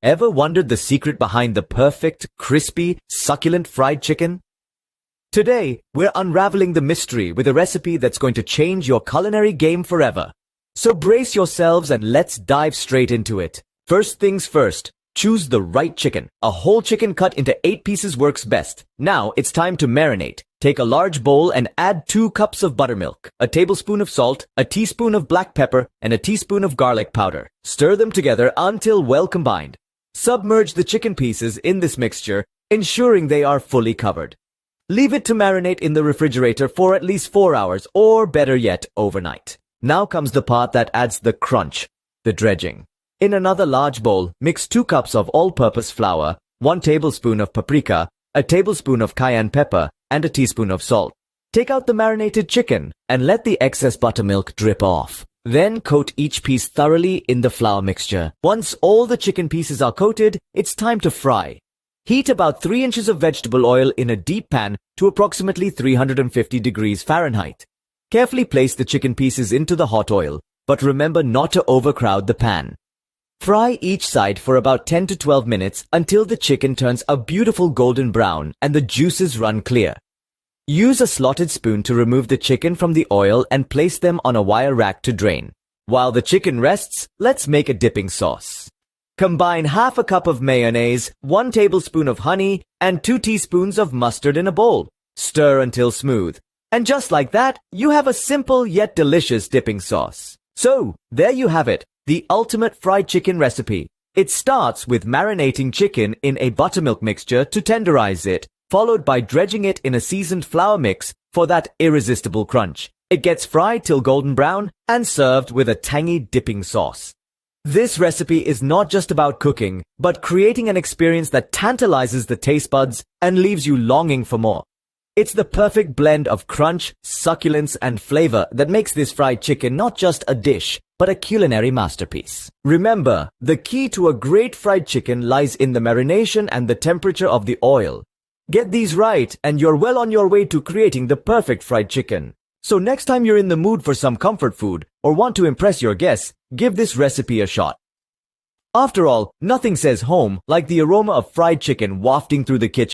Ever wondered the secret behind the perfect, crispy, succulent fried chicken? Today, we're unraveling the mystery with a recipe that's going to change your culinary game forever. So brace yourselves and let's dive straight into it. First things first, choose the right chicken. A whole chicken cut into 8 pieces works best. Now it's time to marinate. Take a large bowl and add 2 cups of buttermilk, a tablespoon of salt, a teaspoon of black pepper, and a teaspoon of garlic powder. Stir them together until well combined. Submerge the chicken pieces in this mixture, ensuring they are fully covered. Leave it to marinate in the refrigerator for at least 4 hours, or better yet, overnight. Now comes the part that adds the crunch, the dredging. In another large bowl, mix 2 cups of all-purpose flour, 1 tablespoon of paprika, a tablespoon of cayenne pepper, and a teaspoon of salt. Take out the marinated chicken and let the excess buttermilk drip off. Then coat each piece thoroughly in the flour mixture. Once all the chicken pieces are coated, it's time to fry. Heat about 3 inches of vegetable oil in a deep pan to approximately 350 degrees Fahrenheit. Carefully place the chicken pieces into the hot oil, but remember not to overcrowd the pan. Fry each side for about 10 to 12 minutes until the chicken turns a beautiful golden brown and the juices run clear. Use a slotted spoon to remove the chicken from the oil and place them on a wire rack to drain. While the chicken rests, let's make a dipping sauce. Combine half a cup of mayonnaise, 1 tablespoon of honey, and 2 teaspoons of mustard in a bowl. Stir until smooth. And just like that, you have a simple yet delicious dipping sauce. So, there you have it, the ultimate fried chicken recipe. It starts with marinating chicken in a buttermilk mixture to tenderize it, followed by dredging it in a seasoned flour mix for that irresistible crunch. It gets fried till golden brown and served with a tangy dipping sauce. This recipe is not just about cooking, but creating an experience that tantalizes the taste buds and leaves you longing for more. It's the perfect blend of crunch, succulence, and flavor that makes this fried chicken not just a dish, but a culinary masterpiece. Remember, the key to a great fried chicken lies in the marination and the temperature of the oil. Get these right, and you're well on your way to creating the perfect fried chicken. So next time you're in the mood for some comfort food, or want to impress your guests, give this recipe a shot. After all, nothing says home like the aroma of fried chicken wafting through the kitchen.